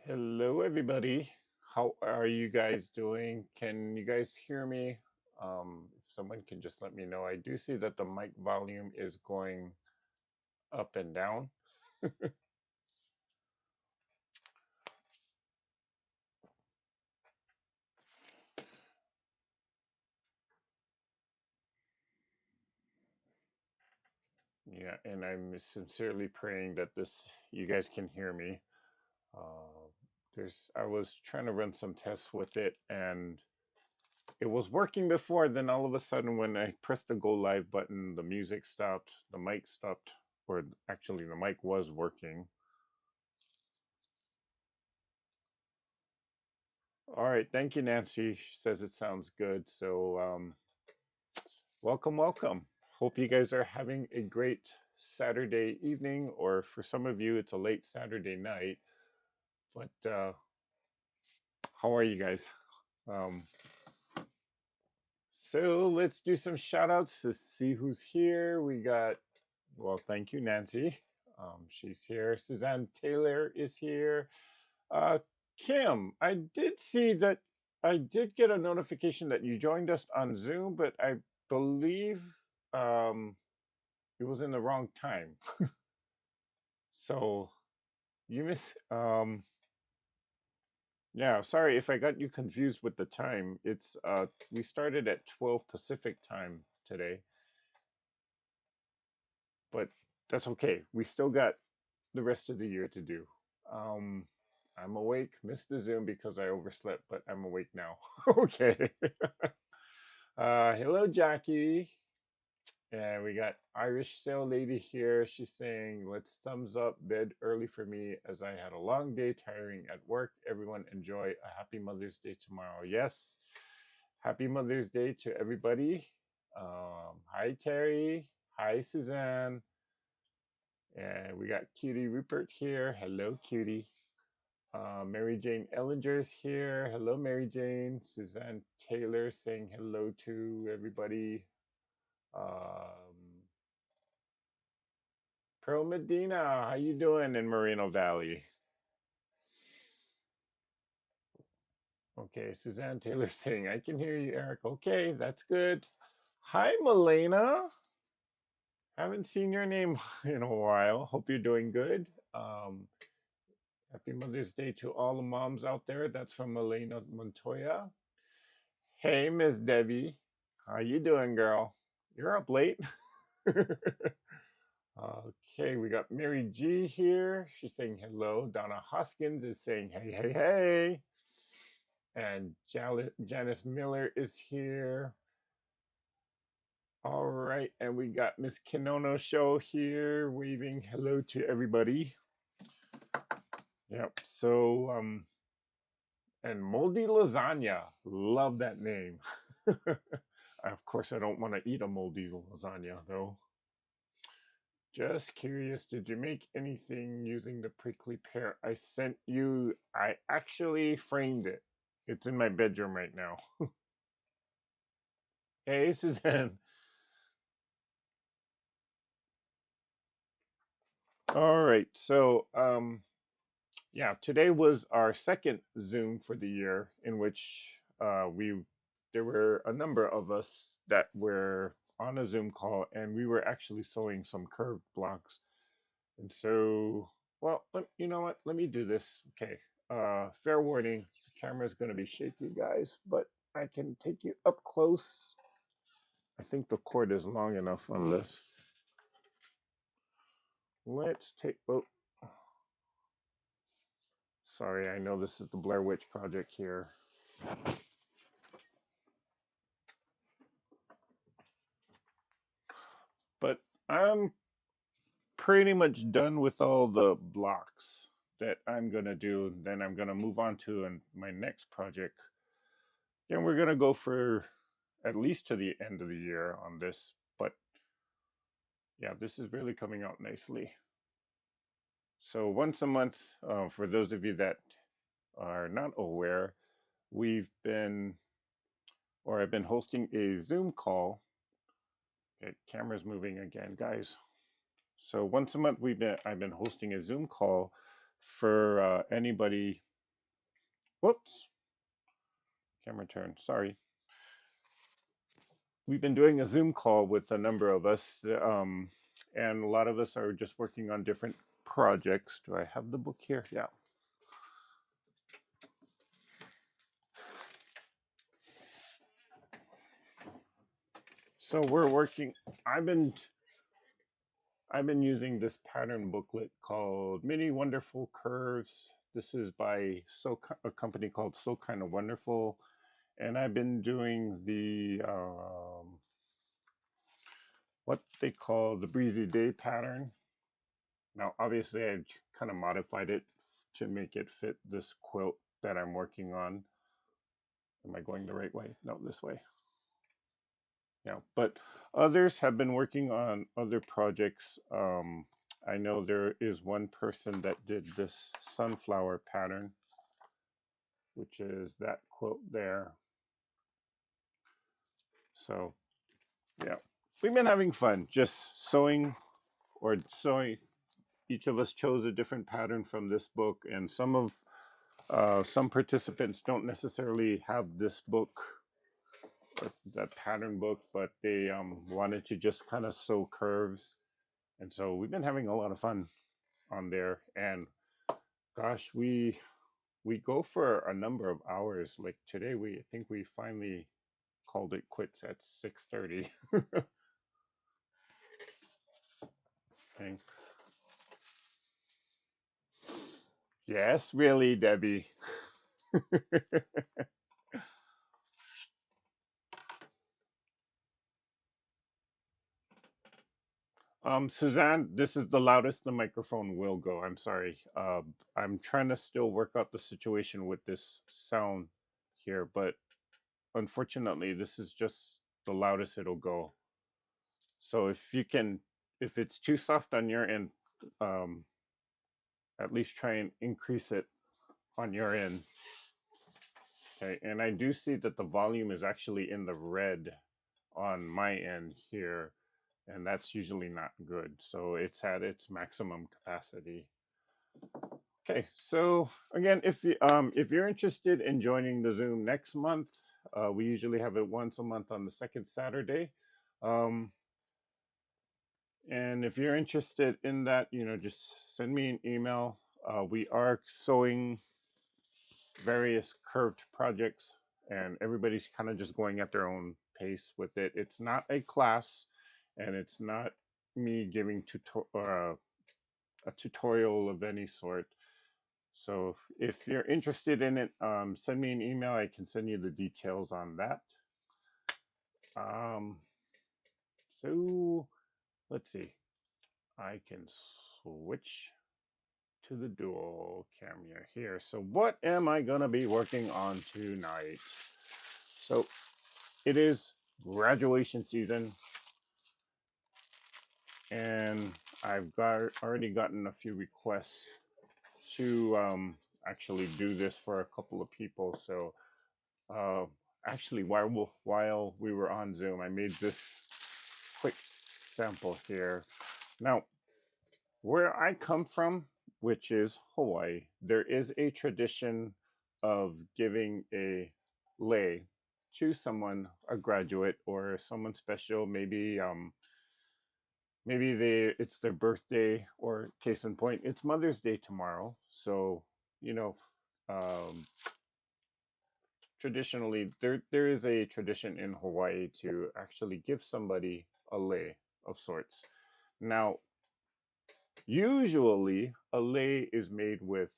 Hello, everybody. How are you guys doing? Can you guys hear me? If someone can just let me know. I do see that the mic volume is going up and down. Yeah, and I'm sincerely praying that you guys can hear me. Uh, I was trying to run some tests with it, and it was working before. Then all of a sudden, when I pressed the go live button, the music stopped, the mic stopped, or actually, the mic was working. All right, thank you, Nancy. She says it sounds good. So Welcome, welcome. Hope you guys are having a great Saturday evening, or for some of you, it's a late Saturday night. But how are you guys? Um, so let's do some shout outs to see who's here. We got, well, thank you, Nancy. She's here. Suzanne Taylor is here. Uh, Kim, I did see that I did get a notification that you joined us on Zoom, but I believe um, it was in the wrong time. So you miss. Yeah, sorry if I got you confused with the time. It's we started at 12 Pacific time today, but that's okay. We still got the rest of the year to do. Um, I'm awake. Missed the Zoom because I overslept, but I'm awake now. Okay. Hello, Jackie. And we got Irish Sail Lady here. She's saying, let's thumbs up bed early for me as I had a long day tiring at work. Everyone enjoy a happy Mother's Day tomorrow. Yes. Happy Mother's Day to everybody. Hi, Terry. Hi, Suzanne. And we got Cutie Rupert here. Hello, Cutie. Mary Jane Ellinger's here. Hello, Mary Jane. Suzanne Taylor saying hello to everybody. Pearl Medina, how you doing in Moreno Valley? Okay, Suzanne Taylor saying, I can hear you, Eric. Okay, that's good. Hi, Milena. Haven't seen your name in a while. Hope you're doing good. Happy Mother's Day to all the moms out there. That's from Milena Montoya. Hey, Miss Debbie. How you doing, girl? You're up late. Okay, we got Mary G here. She's saying hello. Donna Hoskins is saying hey, hey, hey. And Janice Miller is here. All right, and we got Miss Kinono Show here, waving hello to everybody. Yep. So, and Moldy Lasagna, love that name. Of course, I don't want to eat a moldy lasagna though. Just curious, did you make anything using the prickly pear I sent you? I actually framed it. It's in my bedroom right now. Hey, Suzanne. All right. So, yeah, today was our second Zoom for the year, in which we there were a number of us that were on a Zoom call, and we were actually sewing some curved blocks. And so, well, you know what? Let me do this. Okay. Fair warning: the camera is going to be shaky, guys, but I can take you up close. I think the cord is long enough on this. Let's take. Oh, sorry. I know this is the Blair Witch Project here. But I'm pretty much done with all the blocks that I'm gonna do. Then I'm gonna move on to my next project. And we're gonna go for at least to the end of the year on this. But yeah, this is really coming out nicely. So once a month, for those of you that are not aware, we've been, or I've been hosting a Zoom call. Okay, camera's moving again, guys. So once a month, I've been hosting a Zoom call for anybody. Whoops, camera turn. Sorry. We've been doing a Zoom call with a number of us, and a lot of us are just working on different projects. Do I have the book here? Yeah. So we're working. I've been using this pattern booklet called Mini Wonderful Curves. This is by a company called So Kind of Wonderful, and I've been doing the what they call the Breezy Day pattern. Now, obviously, I kind of modified it to make it fit this quilt that I'm working on. Am I going the right way? No, this way. Yeah, but others have been working on other projects. I know there is one person that did this sunflower pattern, which is that quote there. So yeah, we've been having fun just sewing or sewing. Each of us chose a different pattern from this book, and some participants don't necessarily have this book or that pattern book, but they wanted to just kind of sew curves, and so we've been having a lot of fun on there. And gosh, we go for a number of hours. Like today, we I think we finally called it quits at 6:30. Okay. Yes, really, Debbie. Suzanne, this is the loudest the microphone will go. I'm sorry. I'm trying to still work out the situation with this sound here, but unfortunately, this is just the loudest it'll go. So if it's too soft on your end, um, at least try and increase it on your end. Okay, and I do see that the volume is actually in the red on my end here, and that's usually not good. So it's at its maximum capacity. Okay, so again, if you're interested in joining the Zoom next month, we usually have it once a month on the second Saturday. Um, and if you're interested in that, just send me an email. We are sewing various curved projects, and everybody's kind of just going at their own pace with it. It's not a class, and it's not me giving a tutorial of any sort. So if you're interested in it, send me an email. I can send you the details on that. Um, so let's see. I can switch to the dual camera here. So what am I going to be working on tonight? So it is graduation season, and already gotten a few requests to actually do this for a couple of people. So uh, actually, while we were on Zoom, I made this quick sample here. Now, where I come from, which is Hawaii, there is a tradition of giving a lei to someone, a graduate or someone special. Maybe it's their birthday, or case in point, it's Mother's Day tomorrow. So you know, um, traditionally there is a tradition in Hawaii to actually give somebody a lei of sorts. Now, usually a lei is made with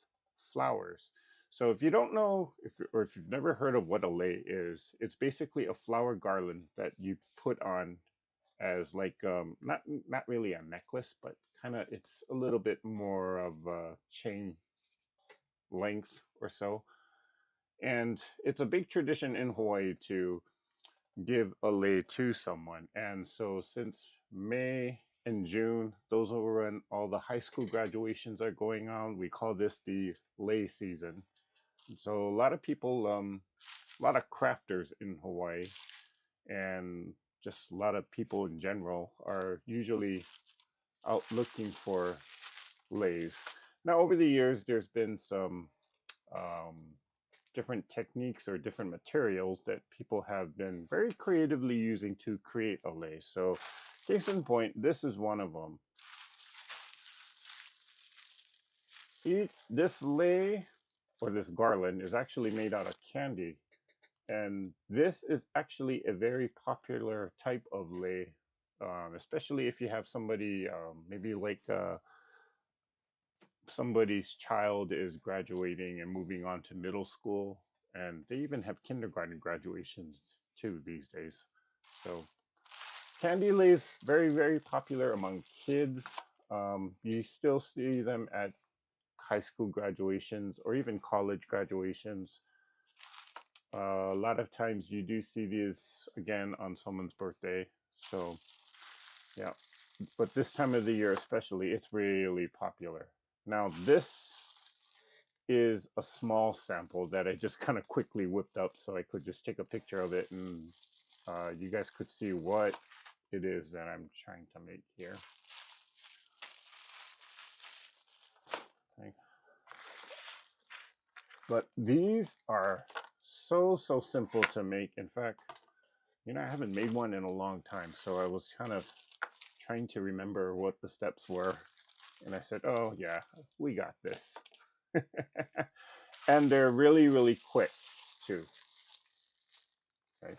flowers. So if you don't know, if you've never heard of what a lei is, it's basically a flower garland that you put on as like not really a necklace, but kind of it's a little bit more of a chain length or so. And it's a big tradition in Hawaii to give a lei to someone. And so since May and June, those are when all the high school graduations are going on. We call this the lei season. So a lot of people, a lot of crafters in Hawaii, and just a lot of people in general are usually out looking for leis. Now, over the years, there's been some um, different techniques or different materials that people have been very creatively using to create a lei. So, case in point, this is one of them. This lei or this garland is actually made out of candy. And this is actually a very popular type of lei, especially if you have somebody, maybe like somebody's child is graduating and moving on to middle school. And they even have kindergarten graduations too these days. So candy leis, very, very popular among kids. You still see them at high school graduations or even college graduations. A lot of times you do see these again on someone's birthday. So yeah, but this time of the year especially, it's really popular. Now this is a small sample that I just kind of quickly whipped up so I could just take a picture of it and you guys could see what it is that I'm trying to make here. Okay. But these are so simple to make. In fact, you know, I haven't made one in a long time, so I was kind of trying to remember what the steps were. And I said, oh, yeah, we got this. And they're really quick, too. Okay.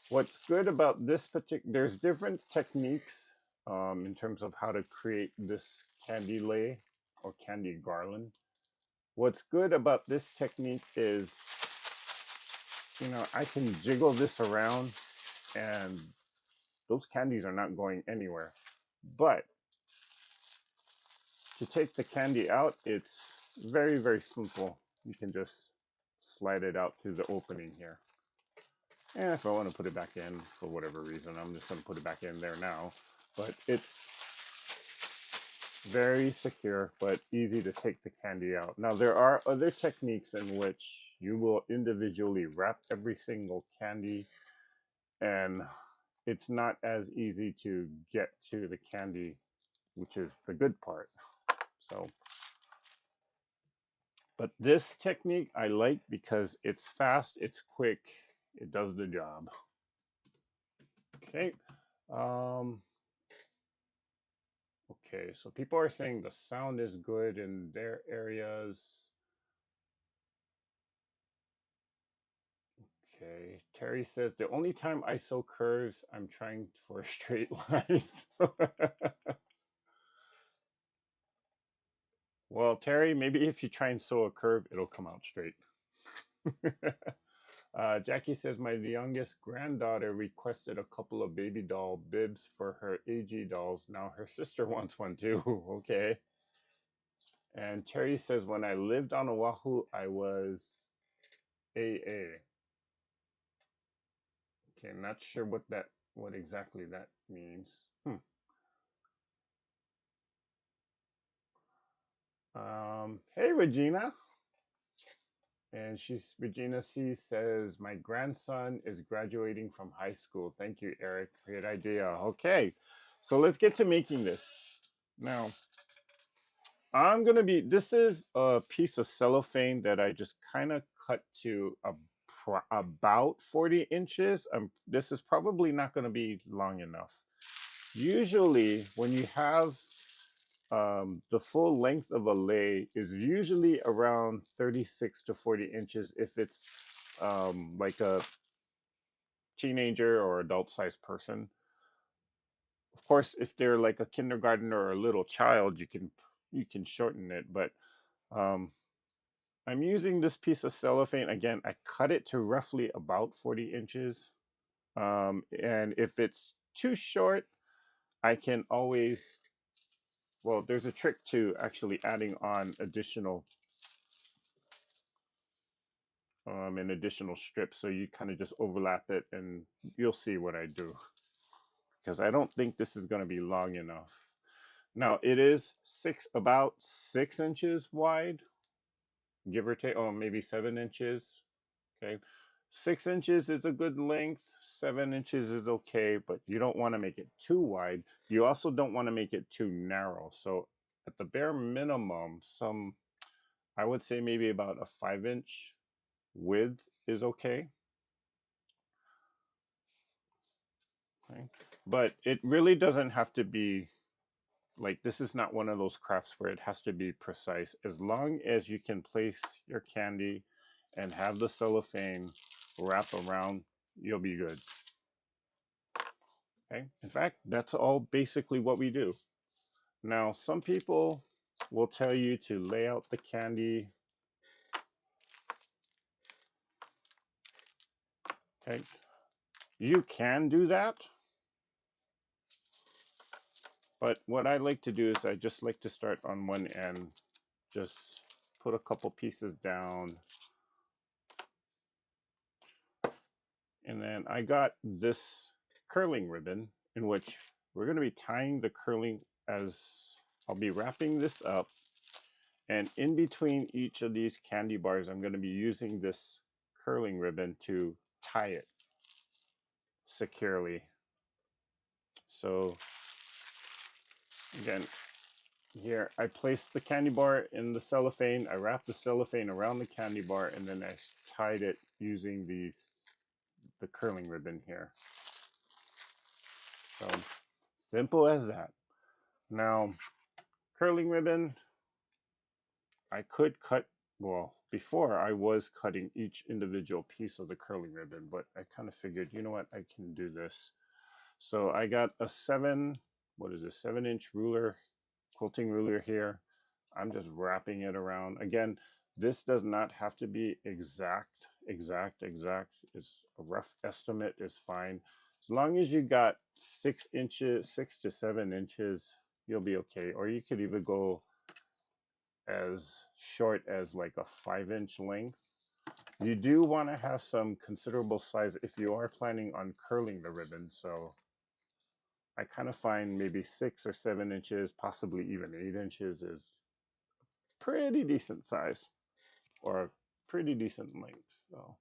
What's good about this particular, there's different techniques in terms of how to create this candy lei or candy garland. What's good about this technique is, you know, I can jiggle this around and those candies are not going anywhere. But to take the candy out, it's very simple. You can just slide it out through the opening here. And if I want to put it back in for whatever reason, I'm just going to put it back in there now. But it's very secure, but easy to take the candy out. Now, there are other techniques in which you will individually wrap every single candy, and it's not as easy to get to the candy, which is the good part. So, but this technique I like because it's fast, it's quick, it does the job. Okay. Okay, so people are saying the sound is good in their areas. Okay, Terry says the only time I sew curves, I'm trying for straight lines. Well, Terry, maybe if you try and sew a curve, it'll come out straight. Jackie says my youngest granddaughter requested a couple of baby doll bibs for her AG dolls. Now her sister wants one too. Okay. And Terry says when I lived on Oahu, I was AA. Okay, I'm not sure what exactly that means. Hey Regina. And Regina C says, my grandson is graduating from high school. Thank you, Eric. Great idea. Okay, so let's get to making this. Now, this is a piece of cellophane that I just kind of cut to about 40 inches. This is probably not going to be long enough. Usually, when you have the full length of a lei is usually around 36 to 40 inches if it's like a teenager or adult sized person. Of course, if they're like a kindergartner or a little child, you can shorten it. But um, I'm using this piece of cellophane again. I cut it to roughly about 40 inches, and if it's too short, I can always well, there's a trick to actually adding on an additional strips. So you kind of just overlap it and you'll see what I do because I don't think this is going to be long enough. Now it is about 6 inches wide, give or take, oh, maybe 7 inches. Okay. 6 inches is a good length. 7 inches is okay, but you don't want to make it too wide. You also don't want to make it too narrow. So at the bare minimum, I would say maybe about a 5-inch width is okay. Okay. But it really doesn't have to be like this is not one of those crafts where it has to be precise. As long as you can place your candy and have the cellophane wrap around, you'll be good. Okay. In fact, that's all basically what we do. Now, some people will tell you to lay out the candy. Okay. You can do that. But what I like to do is I just like to start on one end, just put a couple pieces down. And then I got this curling ribbon in which we're going to be tying the curling as I'll be wrapping this up. And in between each of these candy bars, I'm going to be using this curling ribbon to tie it securely. So again, here I place the candy bar in the cellophane. I wrap the cellophane around the candy bar, and then I tied it using the curling ribbon here. So simple as that. Now, curling ribbon, I could cut, well, before I was cutting each individual piece of the curling ribbon, but I kind of figured, you know what, I can do this. So I got a 7-inch ruler, quilting ruler here. I'm just wrapping it around. Again, this does not have to be exact. It's a rough estimate is fine. As long as you got 6 to 7 inches, you'll be okay. Or you could even go as short as like a 5-inch length. You do want to have some considerable size if you are planning on curling the ribbon. So I kind of find maybe 6 or 7 inches, possibly even 8 inches is pretty decent size or a pretty decent length. So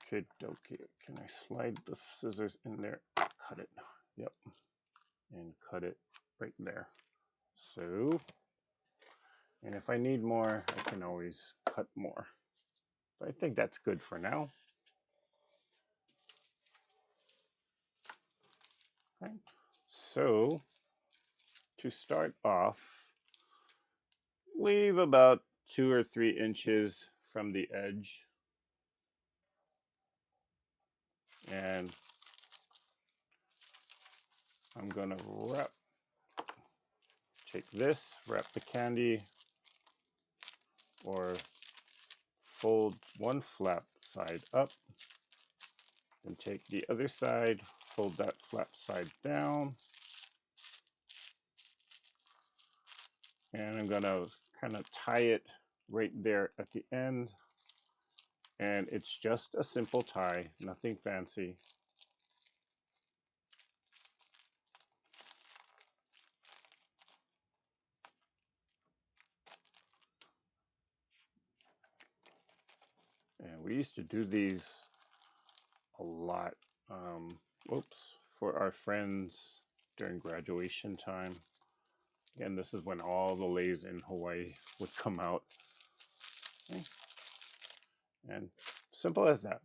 okay, can I slide the scissors in there? Cut it. Yep. And cut it right there. So, and if I need more, I can always cut more. But I think that's good for now. Right. So, to start off, leave about 2 or 3 inches from the edge. And I'm going to take this, wrap the candy, or fold one flap side up, and take the other side, fold that flap side down, and I'm going to kind of tie it right there at the end. And it's just a simple tie, nothing fancy. And we used to do these a lot. Oops, for our friends during graduation time. Again, this is when all the leis in Hawaii would come out. Okay. And simple as that.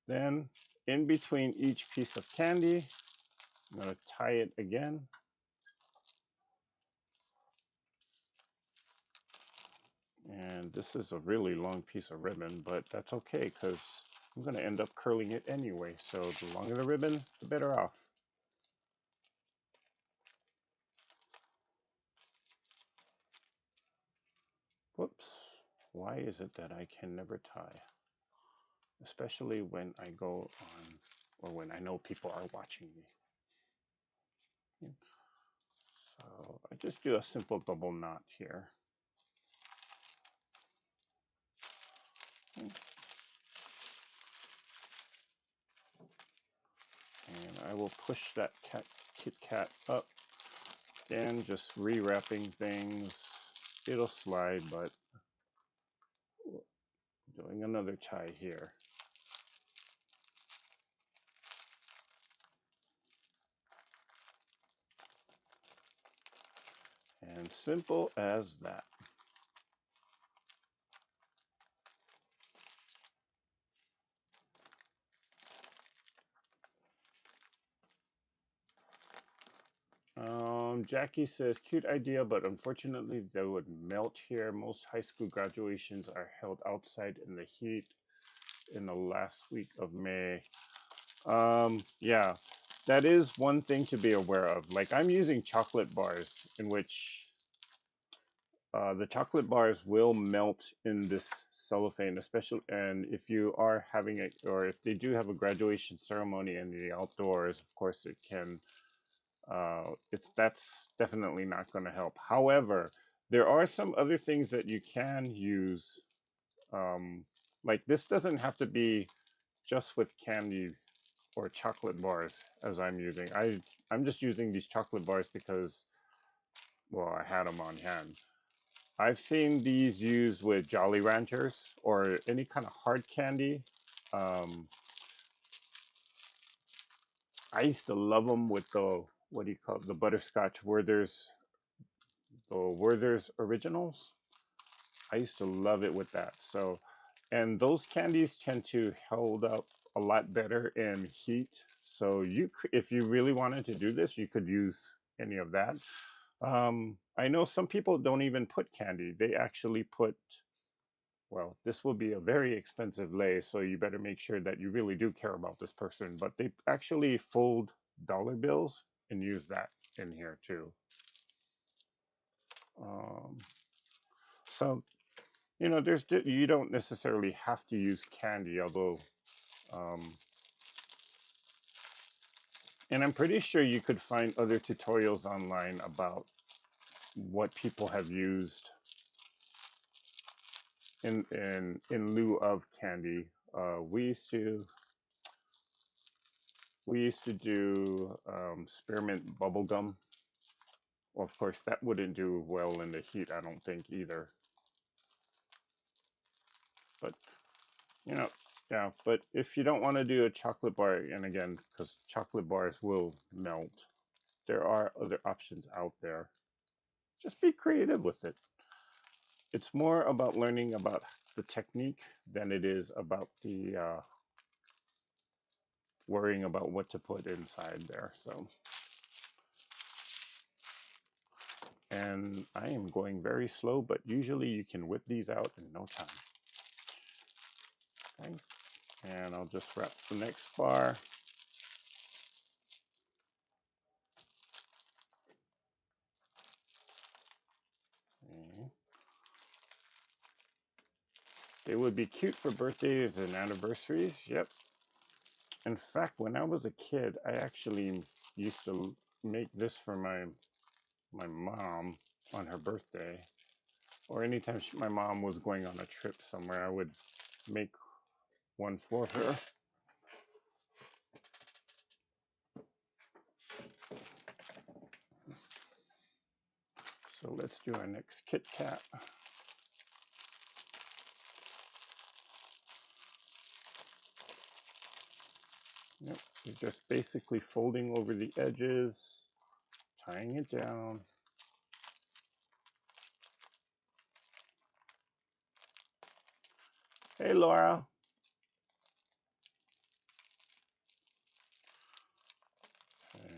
Then in between each piece of candy, I'm going to tie it again. And this is a really long piece of ribbon, but that's okay because I'm going to end up curling it anyway. So the longer the ribbon, the better off. Whoops. Why is it that I can never tie? Especially when I go on, or when I know people are watching me. So I just do a simple double knot here. And I will push that Kit Kat up. Again, just rewrapping things. It'll slide, but doing another tie here. And simple as that. Jackie says, cute idea, but unfortunately they would melt here. Most high school graduations are held outside in the heat in the last week of May. Yeah, that is one thing to be aware of. Like I'm using chocolate bars in which the chocolate bars will melt in this cellophane, especially, and if you are having it, or if they do have a graduation ceremony in the outdoors, of course it can, that's definitely not going to help. However, There are some other things that you can use. Like this doesn't have to be just with candy or chocolate bars as I'm using. I'm just using these chocolate bars because, well, I had them on hand. I've seen these used with Jolly Ranchers or any kind of hard candy. Um, I used to love them with the, what do you call it, the butterscotch Werther's Originals. I used to love it with that. So, and those candies tend to hold up a lot better in heat. So if you really wanted to do this, you could use any of that. I know some people don't even put candy. They actually put, well, this will be a very expensive lei, so you better make sure that you really do care about this person. But they actually fold dollar bills and use that in here too. Um, so you don't necessarily have to use candy, although, um, and I'm pretty sure you could find other tutorials online about what people have used in lieu of candy. We used to do spearmint bubble gum. Well, of course, that wouldn't do well in the heat, I don't think either. But you know, yeah. But if you don't want to do a chocolate bar, and again, because chocolate bars will melt, there are other options out there. Just be creative with it. It's more about learning about the technique than it is about the worrying about what to put inside there. So, and I am going very slow, but usually you can whip these out in no time. Okay, and I'll just wrap the next bar. Okay. They would be cute for birthdays and anniversaries. Yep. In fact, when I was a kid, I actually used to make this for my mom on her birthday, or anytime my mom was going on a trip somewhere, I would make one for her. So let's do our next Kit Kat. Yep, you're just basically folding over the edges, tying it down. Hey, Laura. Okay.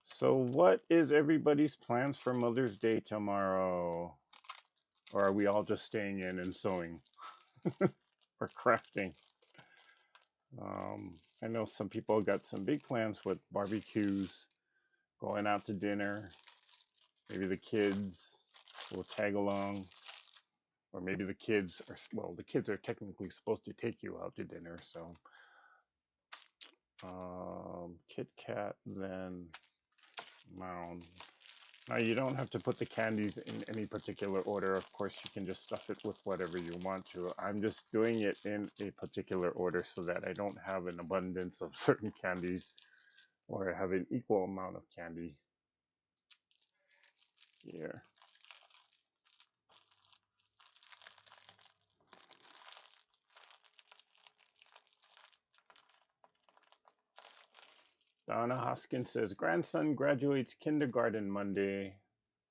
So what is everybody's plans for Mother's Day tomorrow? Or are we all just staying in and sewing or crafting? I know some people got some big plans with barbecues, going out to dinner. Maybe the kids will tag along, or maybe the kids are, well, the kids are technically supposed to take you out to dinner. So, Kit Kat, then Mound. Now, you don't have to put the candies in any particular order. Of course, you can just stuff it with whatever you want to. I'm just doing it in a particular order so that I don't have an abundance of certain candies or have an equal amount of candy here. Donna Hoskins says, grandson graduates kindergarten Monday.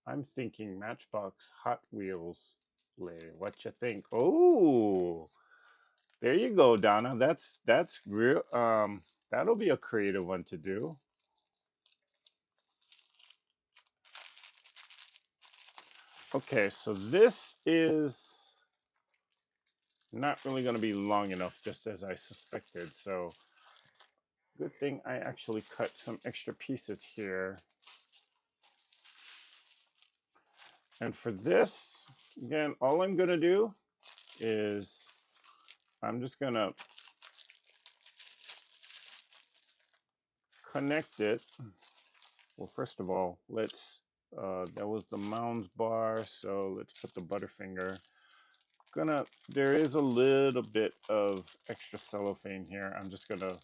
I'm thinking Matchbox Hot Wheels lay. What you think? Oh, there you go, Donna. That's real. That'll be a creative one to do. Okay, so this is not really going to be long enough, just as I suspected. So good thing I actually cut some extra pieces here. And for this, again, all I'm going to do is I'm just going to connect it. Well, first of all, let's That was the Mounds bar, so let's put the Butterfinger. There is a little bit of extra cellophane here. I'm just gonna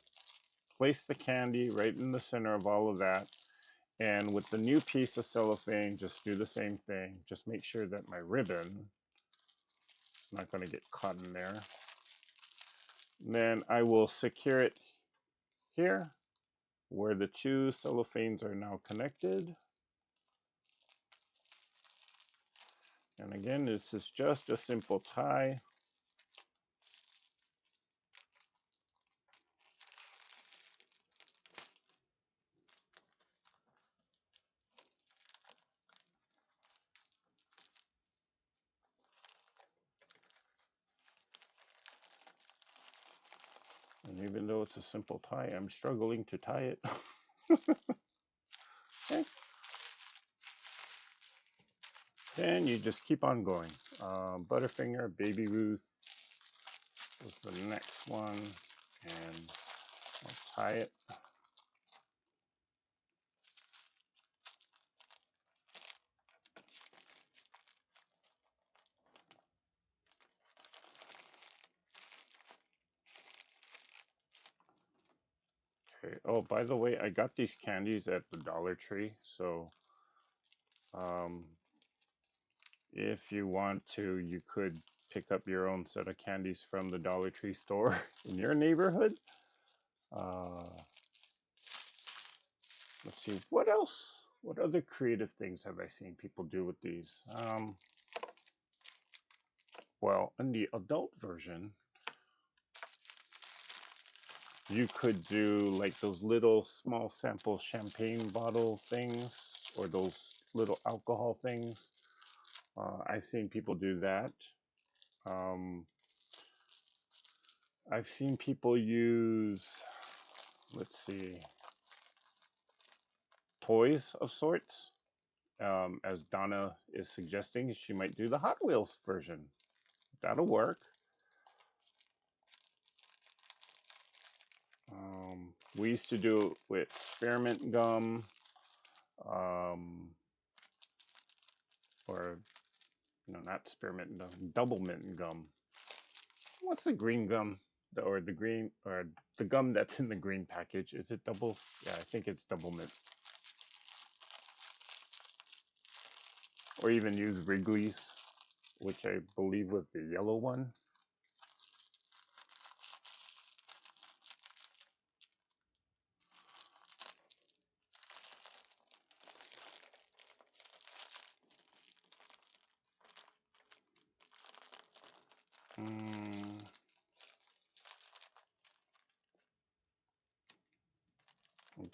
place the candy right in the center of all of that. And with the new piece of cellophane, just do the same thing. Just make sure that my ribbon is not gonna get caught in there. And then I will secure it here where the two cellophanes are now connected. And again, this is just a simple tie. And even though it's a simple tie, I'm struggling to tie it. Okay. Then you just keep on going. Butterfinger, Baby Ruth was the next one. And I'll tie it. Okay. Oh, by the way, I got these candies at the Dollar Tree. So if you want to, you could pick up your own set of candies from the Dollar Tree store in your neighborhood. Let's see, what else? What other creative things have I seen people do with these? Well, in the adult version, you could do like those little small sample champagne bottle things or those little alcohol things. I've seen people do that. I've seen people use, let's see, toys of sorts. As Donna is suggesting, she might do the Hot Wheels version. That'll work. We used to do it with spearmint gum, or no, not spearmint gum, double mint gum. What's the green gum? Or the green, or the gum that's in the green package? Is it double? Yeah, I think it's double mint. Or even use Wrigley's, which I believe was the yellow one.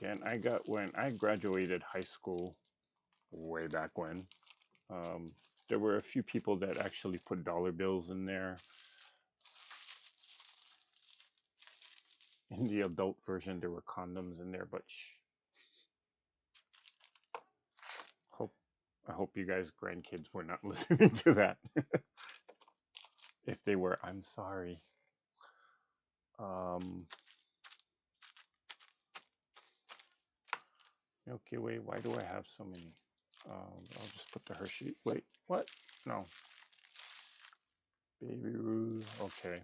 Again, when I graduated high school, way back when, there were a few people that actually put dollar bills in there. In the adult version, there were condoms in there, but shh. I hope you guys' grandkids were not listening to that. If they were, I'm sorry. Milky Way, why do I have so many? I'll just put the Hershey. Wait, what? No. Baby Ruth, okay.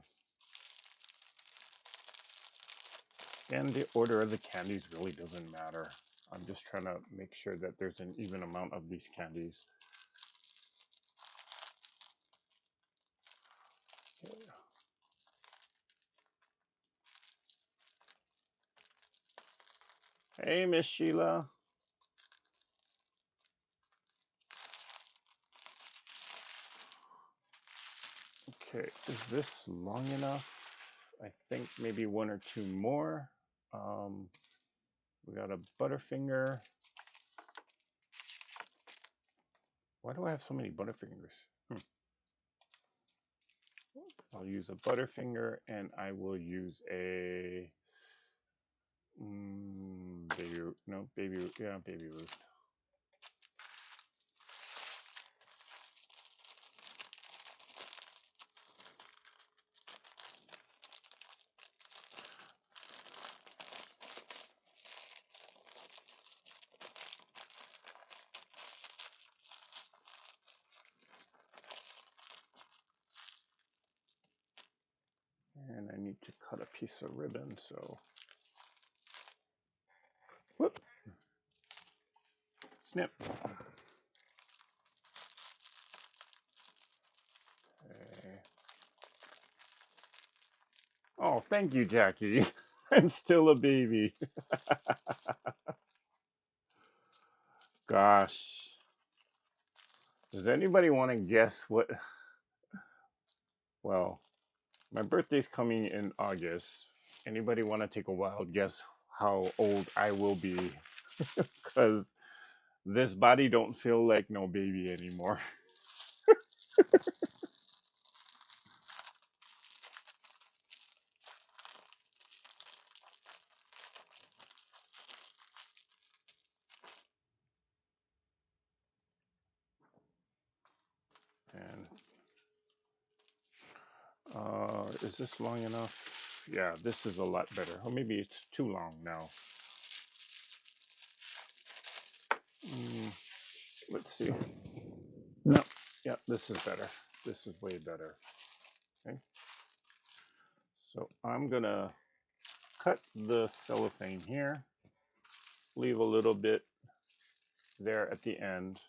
And the order of the candies really doesn't matter. I'm just trying to make sure that there's an even amount of these candies. Okay. Hey, Miss Sheila. Okay, is this long enough? I think maybe one or two more. We got a Butterfinger. Why do I have so many Butterfingers? I'll use a Butterfinger, and I will use a Baby Ruth. need to cut a piece of ribbon, so whoop, snip. Okay. Oh, thank you, Jackie. I'm still a baby. Gosh. Does anybody want to guess what? Well, my birthday's coming in August. Anybody want to take a wild guess how old I will be? Because this body don't feel like no baby anymore. And is this long enough? Yeah, this is a lot better. Or maybe it's too long now. Mm, let's see. No, yeah, this is better. This is way better. Okay. So I'm gonna cut the cellophane here, leave a little bit there at the end.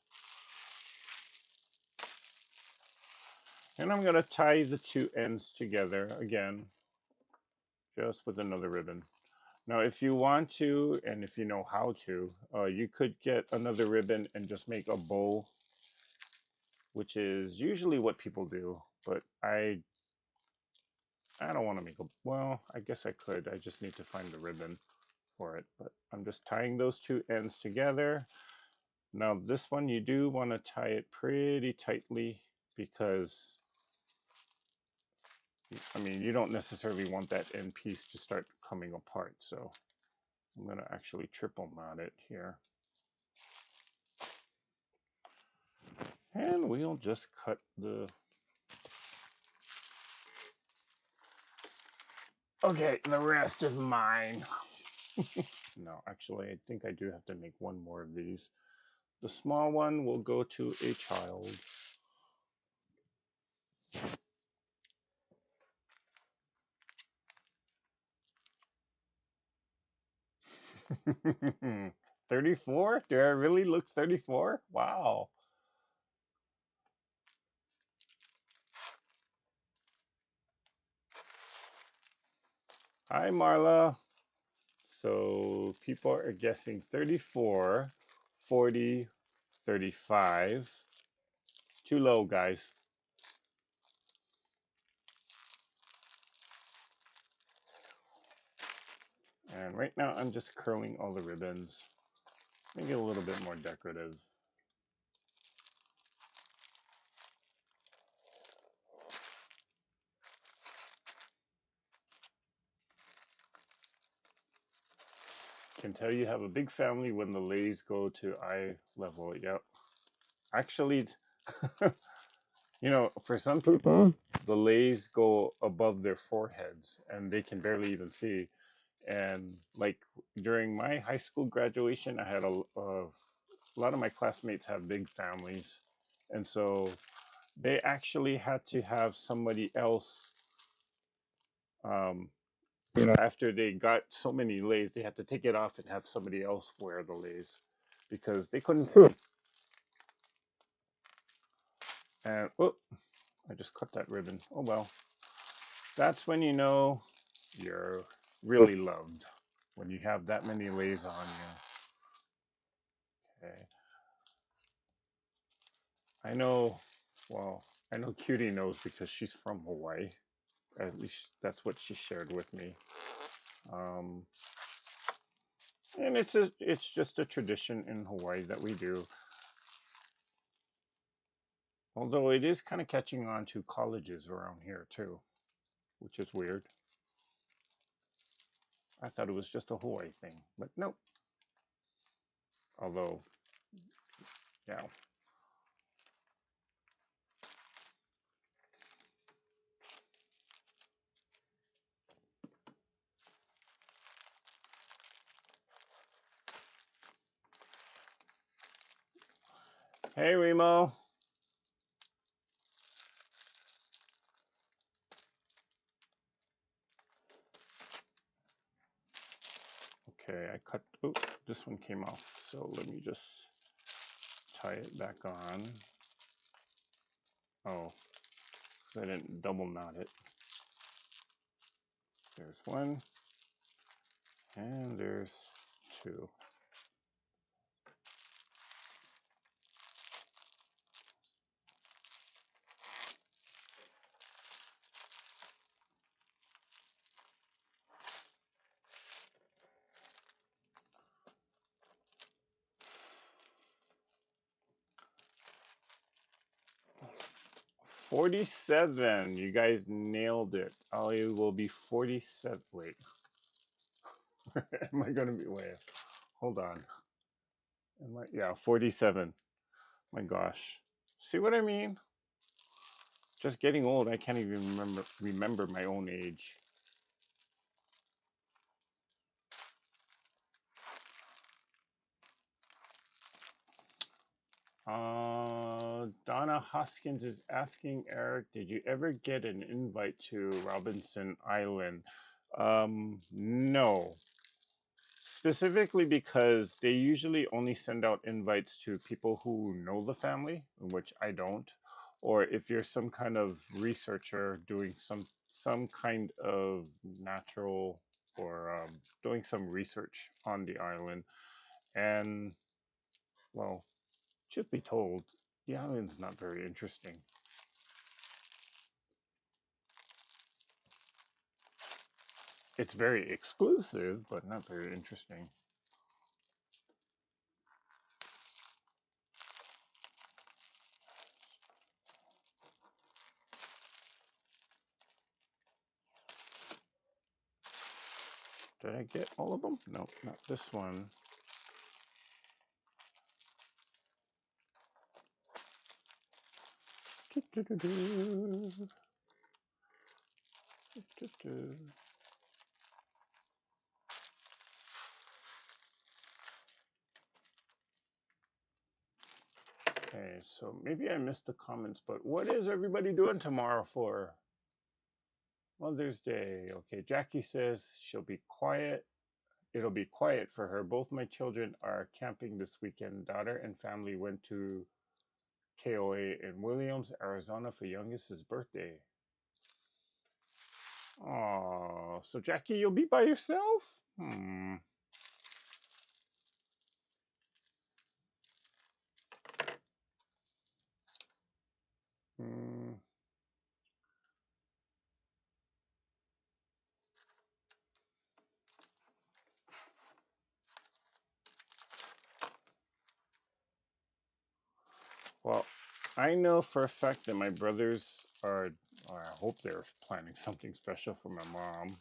And I'm gonna tie the two ends together again, just with another ribbon. Now, if you want to, and if you know how to, you could get another ribbon and just make a bow, which is usually what people do, but I don't want to make a, well, I guess I could. I just need to find the ribbon for it, but I'm just tying those two ends together. Now, this one, you do want to tie it pretty tightly because, I mean, you don't necessarily want that end piece to start coming apart. So I'm going to actually triple knot it here. And we'll just cut the... Okay, the rest is mine. No, actually, I think I do have to make one more of these. The small one will go to a child. $34? Do I really look 34? Wow. Hi, Marla. So people are guessing 34, 40, 35. Too low, guys. And right now I'm just curling all the ribbons. Make it a little bit more decorative. Can tell you have a big family when the leis go to eye level. Yep. Actually, you know, for some people, the leis go above their foreheads and they can barely even see. And like during my high school graduation, I had a lot of my classmates have big families. And so they actually had to have somebody else, after they got so many leis, they had to take it off and have somebody else wear the leis because they couldn't see. And oh, I just cut that ribbon. Oh well. That's when you know you're really loved, when you have that many leis on you. Okay. I know, well, I know Cutie knows because she's from Hawaii. At least that's what she shared with me. Um, and it's just a tradition in Hawaii that we do. Although it is kind of catching on to colleges around here too, which is weird. I thought it was just a Hawaii thing, but nope. Although, yeah. Hey, Remo. Okay, I cut, oh, this one came off. So let me just tie it back on. Oh, I didn't double knot it. There's one, and there's two. $47. You guys nailed it. I will be 47. Wait. Am I going to be? Wait. Hold on. Am I? Yeah, 47. My gosh. See what I mean? Just getting old. I can't even remember my own age. Donna Hoskins is asking Eric, did you ever get an invite to Robinson Island? No. Specifically because they usually only send out invites to people who know the family, which I don't. Or if you're some kind of researcher doing some kind of natural or doing some research on the island. And, well, truth be told, the island's not very interesting. It's very exclusive, but not very interesting. Did I get all of them? No, not this one. Okay, so maybe I missed the comments, but what is everybody doing tomorrow for Mother's Day? Okay, Jackie says she'll be quiet. It'll be quiet for her. Both my children are camping this weekend. Daughter and family went to KOA in Williams, Arizona for youngest's birthday. Oh, so Jackie, you'll be by yourself? Hmm. Well, I know for a fact that my brothers are, or I hope they're planning something special for my mom.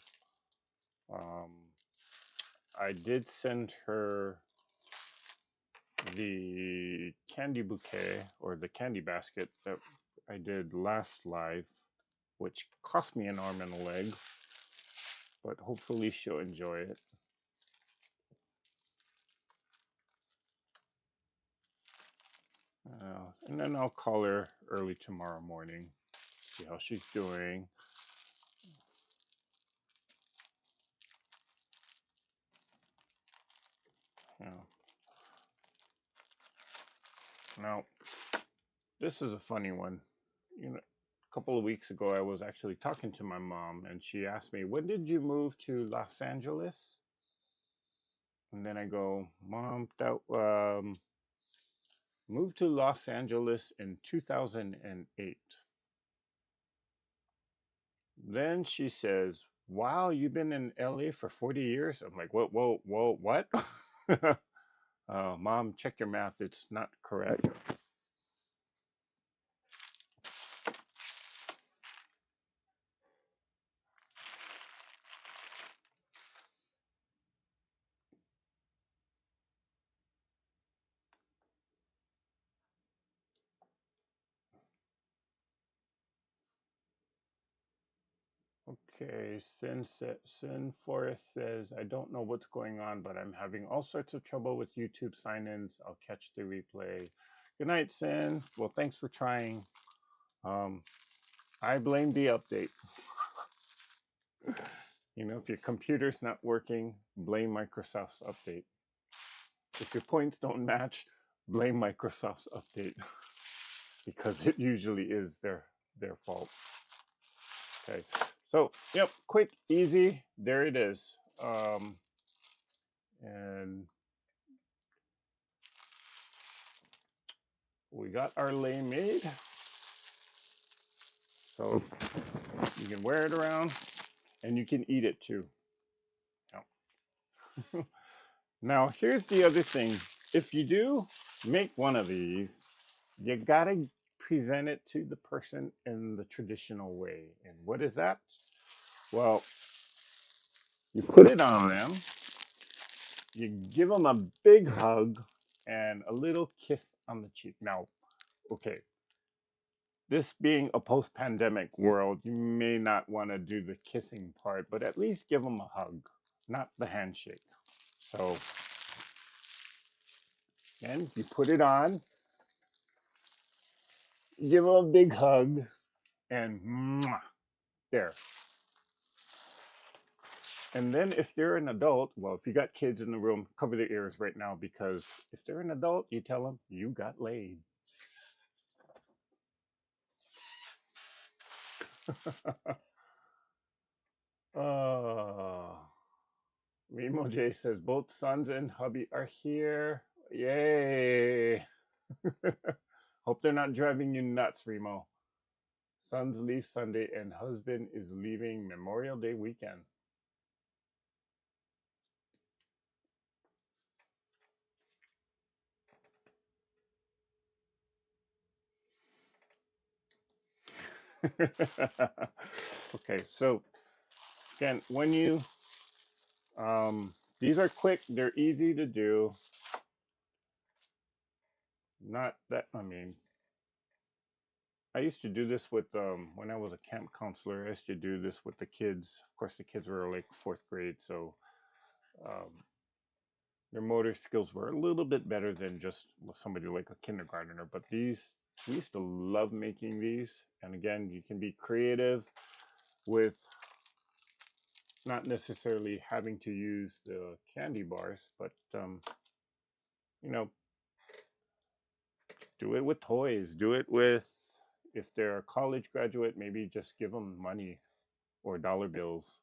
I did send her the candy bouquet or the candy basket that I did last live, which cost me an arm and a leg, but hopefully she'll enjoy it. And then I'll call her early tomorrow morning, see how she's doing. Yeah. Now, this is a funny one. You know, a couple of weeks ago, I was actually talking to my mom, and she asked me, "When did you move to Los Angeles?" And then I go, "Mom, that moved to Los Angeles in 2008." Then she says, "Wow, you've been in LA for 40 years?" I'm like, "Whoa, whoa, whoa, what?" Mom, check your math. It's not correct. Okay, Sin Forest says, I don't know what's going on, but I'm having all sorts of trouble with YouTube sign-ins. I'll catch the replay. Good night, Sin. Well, thanks for trying. I blame the update. If your computer's not working, blame Microsoft's update. If your points don't match, blame Microsoft's update because it usually is their fault. Okay, so yep, quick, easy. There it is. And we got our lei made. So you can wear it around and you can eat it too. Now, here's the other thing. If you do make one of these, you gotta present it to the person in the traditional way. And what is that? Well, you put it on them, you give them a big hug and a little kiss on the cheek. Now, okay, this being a post-pandemic world, you may not want to do the kissing part, but at least give them a hug, not the handshake. So, and you put it on, give them a big hug, and mwah, there. And then if they're an adult, well, if you got kids in the room, cover their ears right now because if they're an adult, you tell them you got laid. uh, Remo J says both sons and hubby are here. Yay! Hope they're not driving you nuts, Remo. Sons leave Sunday and husband is leaving Memorial Day weekend. Okay, so again, when you these are quick, they're easy to do. Not that, I mean, I used to do this with when I was a camp counselor. I used to do this with the kids. Of course, the kids were like fourth grade, so um, their motor skills were a little bit better than just somebody like a kindergartner. But these, we used to love making these. And again, you can be creative with not necessarily having to use the candy bars, but you know, do it with toys. Do it with, if they're a college graduate, maybe just give them money or dollar bills,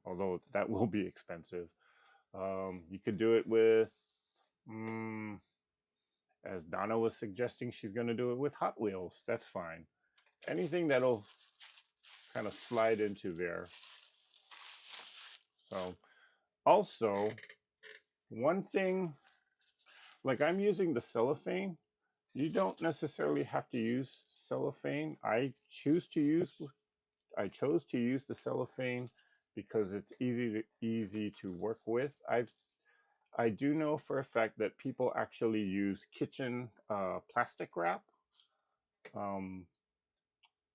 although that will be expensive. You could do it with, as Donna was suggesting, she's going to do it with Hot Wheels. That's fine. Anything that'll kind of slide into there. So, also, one thing, like I'm using the cellophane. You don't necessarily have to use cellophane. I chose to use the cellophane because it's easy to work with. I do know for a fact that people actually use kitchen plastic wrap. Um,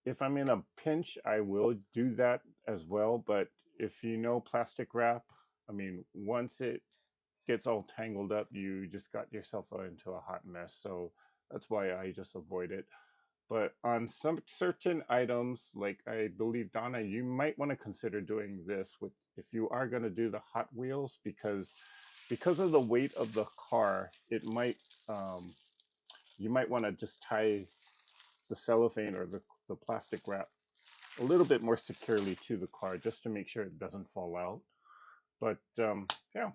if I'm in a pinch, I will do that as well. But if you know plastic wrap, I mean, once it gets all tangled up, you just got yourself into a hot mess. So that's why I just avoid it. But on some certain items, like I believe Donna, you might want to consider doing this with if you are going to do the Hot Wheels because of the weight of the car, it might you might want to just tie the cellophane or the plastic wrap a little bit more securely to the car just to make sure it doesn't fall out. But yeah.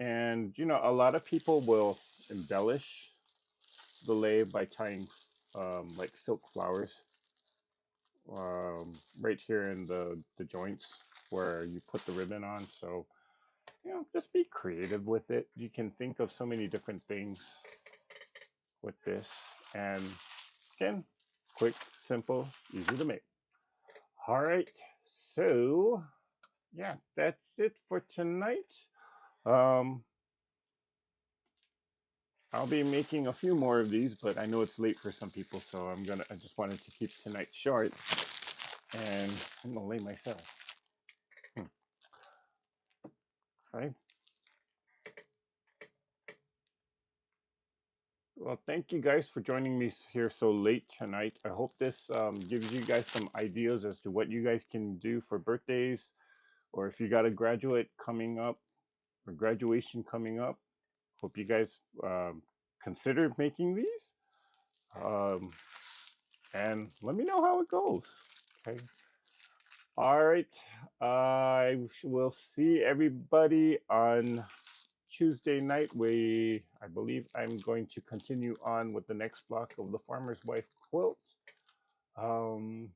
And a lot of people will embellish the lei by tying like silk flowers right here in the joints where you put the ribbon on. So just be creative with it. You can think of so many different things with this. And again, quick, simple, easy to make. All right. So yeah, that's it for tonight. Um, I'll be making a few more of these, but I know it's late for some people, so I just wanted to keep tonight short, and I'm gonna lay myself. Okay. Well, thank you guys for joining me here so late tonight. I hope this gives you guys some ideas as to what you guys can do for birthdays, or if you got a graduate coming up or graduation coming up. Hope you guys consider making these. Um, and let me know how it goes. Okay. All right. I will see everybody on Tuesday night. I believe I'm going to continue on with the next block of the Farmer's Wife quilt. Um,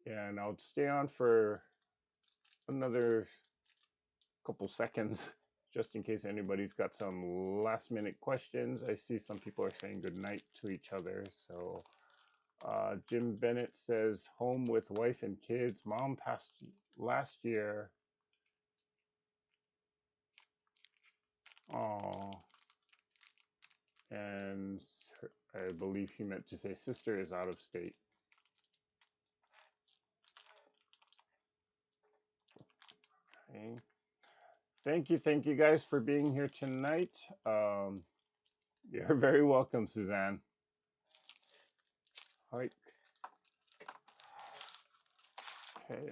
and I'll stay on for another couple seconds just in case anybody's got some last minute questions. I see some people are saying good night to each other. So Jim Bennett says, home with wife and kids. Mom passed last year. Oh, and I believe he meant to say sister is out of state. Okay. Thank you guys for being here tonight. You're very welcome, Suzanne. All right. Okay.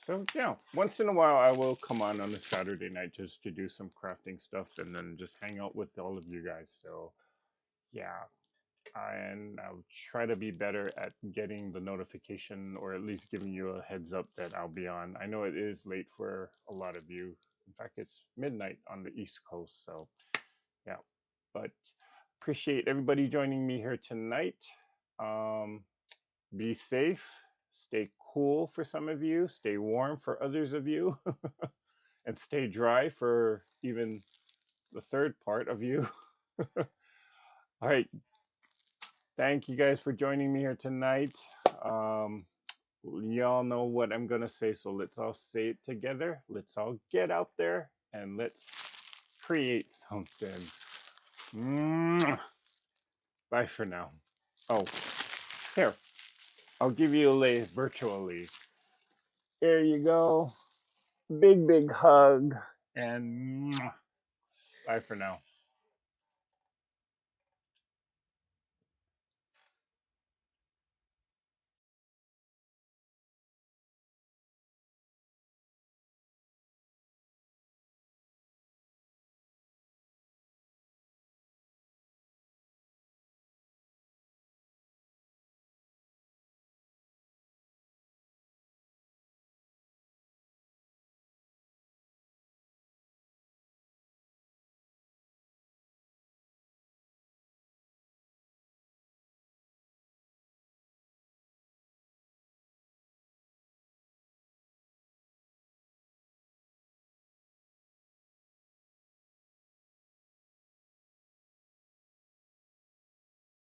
So yeah, once in a while I will come on a Saturday night just to do some crafting stuff and then just hang out with all of you guys. So yeah, and I'll try to be better at getting the notification or at least giving you a heads up that I'll be on. I know it is late for a lot of you. In fact, it's midnight on the East Coast. So yeah, but appreciate everybody joining me here tonight. Be safe, stay cool for some of you, stay warm for others of you, and stay dry for even the third part of you. All right. Thank you guys for joining me here tonight. Y'all know what I'm going to say, so let's all say it together. Let's all get out there and let's create something. Bye for now. Oh, here, I'll give you a lei virtually. There you go. Big hug. And bye for now.